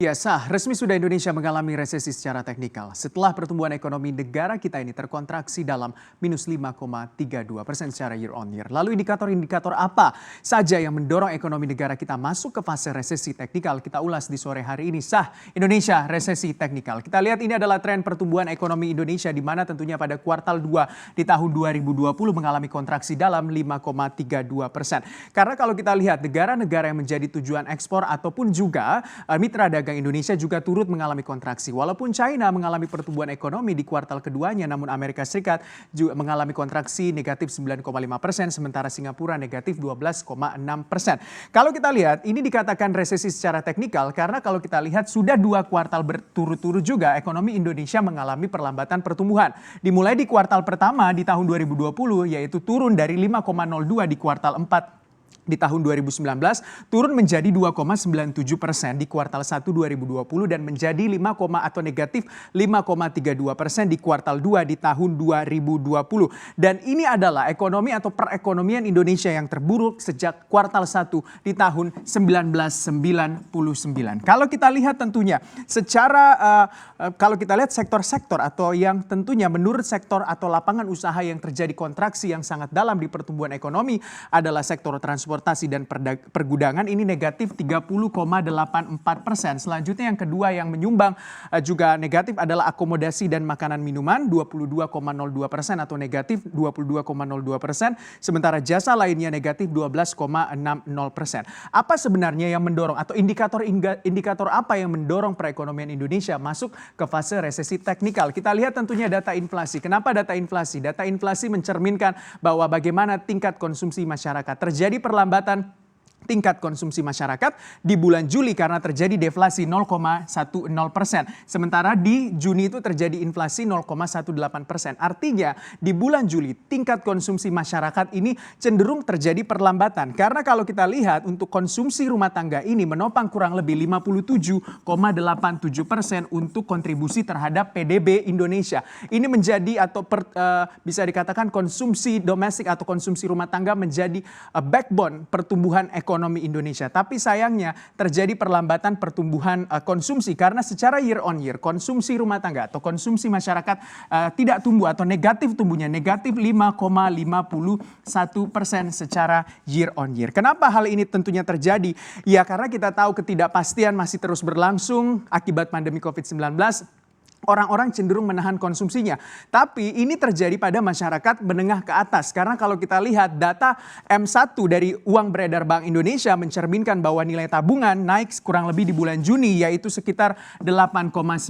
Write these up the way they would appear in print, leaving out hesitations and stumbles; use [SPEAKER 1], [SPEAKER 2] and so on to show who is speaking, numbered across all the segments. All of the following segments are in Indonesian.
[SPEAKER 1] Ya sah, resmi sudah Indonesia mengalami resesi secara teknikal setelah pertumbuhan ekonomi negara kita ini terkontraksi dalam minus 5,32% secara year on year. Lalu indikator-indikator apa saja yang mendorong ekonomi negara kita masuk ke fase resesi teknikal? Kita ulas di sore hari ini. Sah, Indonesia resesi teknikal. Kita lihat ini adalah tren pertumbuhan ekonomi Indonesia di mana tentunya pada kuartal 2 di tahun 2020 mengalami kontraksi dalam 5,32%. Karena kalau kita lihat negara-negara yang menjadi tujuan ekspor ataupun juga mitra dagang Indonesia juga turut mengalami kontraksi. Walaupun China mengalami pertumbuhan ekonomi di kuartal keduanya, namun Amerika Serikat juga mengalami kontraksi negatif 9,5%, sementara Singapura negatif 12,6%. Kalau kita lihat, ini dikatakan resesi secara teknikal karena kalau kita lihat sudah 2 kuartal berturut-turut juga ekonomi Indonesia mengalami perlambatan pertumbuhan. Dimulai di kuartal pertama di tahun 2020, yaitu turun dari 5,02 di kuartal 4 di tahun 2019 turun menjadi 2,97% di kuartal 1 2020 dan menjadi atau negatif 5,32% di kuartal 2 di tahun 2020. Dan ini adalah ekonomi atau perekonomian Indonesia yang terburuk sejak kuartal 1 di tahun 1999. Kalau kita lihat tentunya secara kalau kita lihat sektor-sektor atau yang tentunya menurut sektor atau lapangan usaha yang terjadi kontraksi yang sangat dalam di pertumbuhan ekonomi adalah sektor transportasi dan pergudangan, ini negatif 30,84%. Selanjutnya yang kedua yang menyumbang juga negatif adalah akomodasi dan makanan minuman 22,02% atau negatif 22,02%. Sementara jasa lainnya negatif 12,60%. Apa sebenarnya yang mendorong atau indikator apa yang mendorong perekonomian Indonesia masuk ke fase resesi teknikal? Kita lihat tentunya data inflasi. Kenapa data inflasi? Data inflasi mencerminkan bahwa bagaimana tingkat konsumsi masyarakat. Terjadi perlambatan tingkat konsumsi masyarakat di bulan Juli karena terjadi deflasi 0,10%. Sementara di Juni itu terjadi inflasi 0,18%. Artinya di bulan Juli tingkat konsumsi masyarakat ini cenderung terjadi perlambatan. Karena kalau kita lihat untuk konsumsi rumah tangga ini menopang kurang lebih 57,87% untuk kontribusi terhadap PDB Indonesia. Ini menjadi atau bisa dikatakan konsumsi domestik atau konsumsi rumah tangga menjadi backbone pertumbuhan ekonomi Indonesia. Tapi sayangnya terjadi perlambatan pertumbuhan konsumsi karena secara year on year konsumsi rumah tangga atau konsumsi masyarakat tidak tumbuh atau negatif tumbuhnya, negatif 5,51% secara year on year. Kenapa hal ini tentunya terjadi? Ya karena kita tahu ketidakpastian masih terus berlangsung akibat pandemi COVID-19. Orang-orang cenderung menahan konsumsinya. Tapi ini terjadi pada masyarakat menengah ke atas. Karena kalau kita lihat data M1 dari uang beredar Bank Indonesia mencerminkan bahwa nilai tabungan naik kurang lebih di bulan Juni yaitu sekitar 8,9%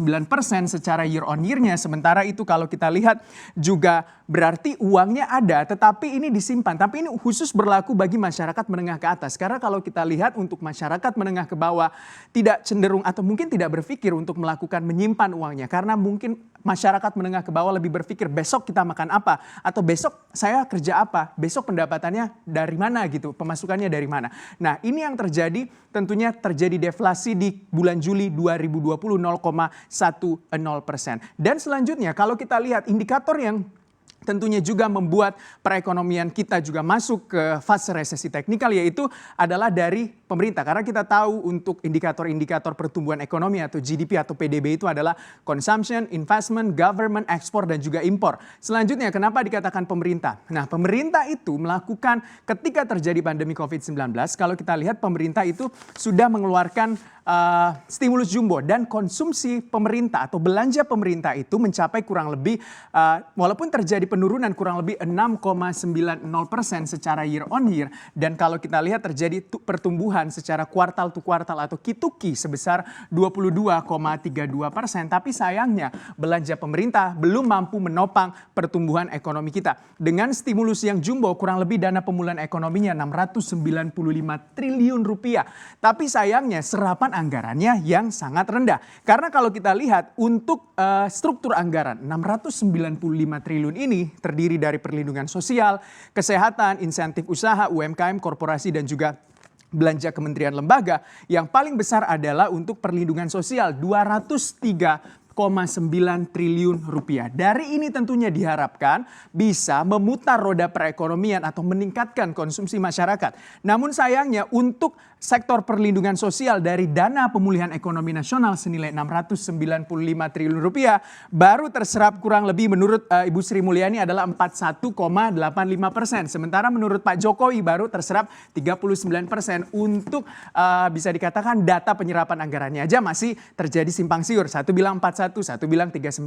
[SPEAKER 1] secara year on year-nya. Sementara itu kalau kita lihat juga berarti uangnya ada tetapi ini disimpan. Tapi ini khusus berlaku bagi masyarakat menengah ke atas. Karena kalau kita lihat untuk masyarakat menengah ke bawah tidak cenderung atau mungkin tidak berpikir untuk melakukan menyimpan uangnya. Karena mungkin masyarakat menengah ke bawah lebih berpikir besok kita makan apa atau besok saya kerja apa, besok pendapatannya dari mana gitu, pemasukannya dari mana. Nah ini yang terjadi tentunya terjadi deflasi di bulan Juli 2020 0,10%. Dan selanjutnya kalau kita lihat indikator yang tentunya juga membuat perekonomian kita juga masuk ke fase resesi teknikal yaitu adalah dari pemerintah. Karena kita tahu untuk indikator-indikator pertumbuhan ekonomi atau GDP atau PDB itu adalah consumption, investment, government, ekspor dan juga impor. Selanjutnya kenapa dikatakan pemerintah? Nah pemerintah itu melakukan ketika terjadi pandemi COVID-19 kalau kita lihat pemerintah itu sudah mengeluarkan stimulus jumbo dan konsumsi pemerintah atau belanja pemerintah itu mencapai kurang lebih walaupun terjadi penurunan kurang lebih 6,90% secara year on year dan kalau kita lihat terjadi pertumbuhan secara kuartal to kuartal atau Q2Q sebesar 22,32%. Tapi sayangnya belanja pemerintah belum mampu menopang pertumbuhan ekonomi kita. Dengan stimulus yang jumbo kurang lebih dana pemulihan ekonominya 695 triliun rupiah. Tapi sayangnya serapan anggarannya yang sangat rendah. Karena kalau kita lihat untuk struktur anggaran 695 triliun ini terdiri dari perlindungan sosial, kesehatan, insentif usaha, UMKM, korporasi dan juga belanja kementerian lembaga. Yang paling besar adalah untuk perlindungan sosial 203,9 triliun rupiah. Dari ini tentunya diharapkan bisa memutar roda perekonomian atau meningkatkan konsumsi masyarakat. Namun sayangnya untuk sektor perlindungan sosial dari dana pemulihan ekonomi nasional senilai 695 triliun rupiah baru terserap kurang lebih menurut Ibu Sri Mulyani adalah 41,85%. Sementara menurut Pak Jokowi baru terserap 39% untuk bisa dikatakan data penyerapan anggarannya aja masih terjadi simpang siur. Satu bilang 41, satu bilang 39.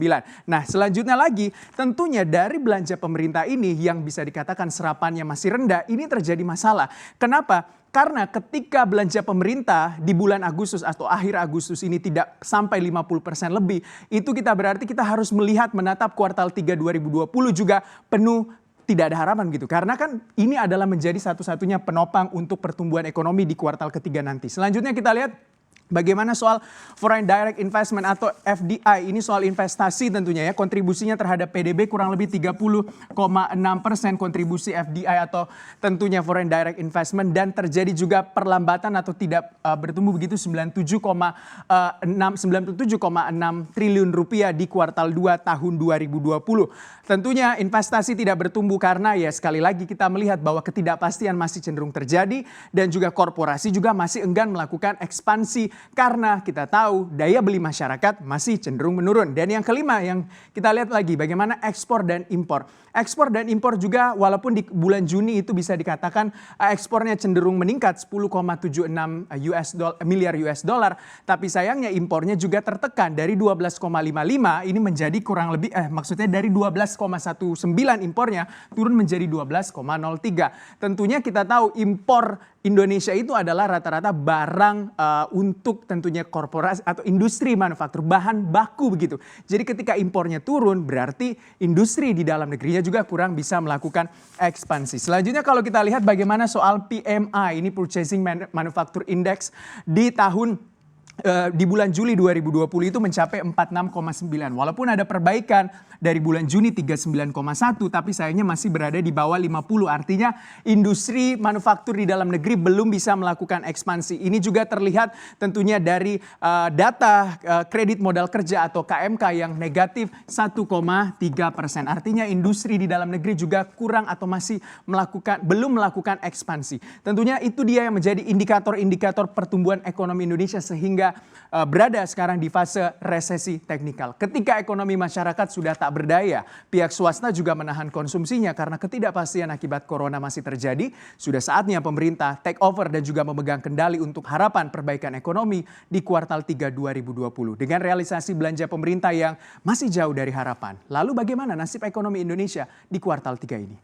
[SPEAKER 1] Nah selanjutnya lagi tentunya dari belanja pemerintah ini yang bisa dikatakan serapannya masih rendah ini terjadi masalah. Kenapa? Karena ketika belanja pemerintah di bulan Agustus atau akhir Agustus ini tidak sampai 50% lebih, itu berarti kita harus melihat menatap kuartal 3 2020 juga penuh tidak ada harapan gitu. Karena kan ini adalah menjadi satu-satunya penopang untuk pertumbuhan ekonomi di kuartal ketiga nanti. Selanjutnya kita lihat bagaimana soal foreign direct investment atau FDI, ini soal investasi tentunya ya, kontribusinya terhadap PDB kurang lebih 30,6% kontribusi FDI atau tentunya foreign direct investment, dan terjadi juga perlambatan atau tidak bertumbuh begitu 97,6 triliun rupiah di kuartal 2 tahun 2020. Tentunya investasi tidak bertumbuh karena ya sekali lagi kita melihat bahwa ketidakpastian masih cenderung terjadi dan juga korporasi juga masih enggan melakukan ekspansi karena kita tahu daya beli masyarakat masih cenderung menurun. Dan yang kelima yang kita lihat lagi bagaimana ekspor dan impor. Ekspor dan impor juga walaupun di bulan Juni itu bisa dikatakan ekspornya cenderung meningkat 10,76 miliar US dollar, tapi sayangnya impornya juga tertekan dari 12,55 ini menjadi kurang lebih maksudnya dari 12,19 impornya turun menjadi 12,03. Tentunya kita tahu impor Indonesia itu adalah rata-rata barang untuk tentunya korporasi atau industri manufaktur, bahan baku begitu. Jadi ketika impornya turun berarti industri di dalam negerinya juga kurang bisa melakukan ekspansi. Selanjutnya kalau kita lihat bagaimana soal PMI, ini Purchasing Manufacture Index di bulan Juli 2020 itu mencapai 46,9. Walaupun ada perbaikan dari bulan Juni 39,1 tapi sayangnya masih berada di bawah 50. Artinya industri manufaktur di dalam negeri belum bisa melakukan ekspansi. Ini juga terlihat tentunya dari data kredit modal kerja atau KMK yang negatif 1,3%. Artinya industri di dalam negeri juga kurang atau masih belum melakukan ekspansi. Tentunya itu dia yang menjadi indikator-indikator pertumbuhan ekonomi Indonesia sehingga berada sekarang di fase resesi teknikal. Ketika ekonomi masyarakat sudah tak berdaya, pihak swasta juga menahan konsumsinya karena ketidakpastian akibat corona masih terjadi. Sudah saatnya pemerintah take over dan juga memegang kendali untuk harapan perbaikan ekonomi di kuartal 3 2020 dengan realisasi belanja pemerintah yang masih jauh dari harapan. Lalu bagaimana nasib ekonomi Indonesia di kuartal 3 ini?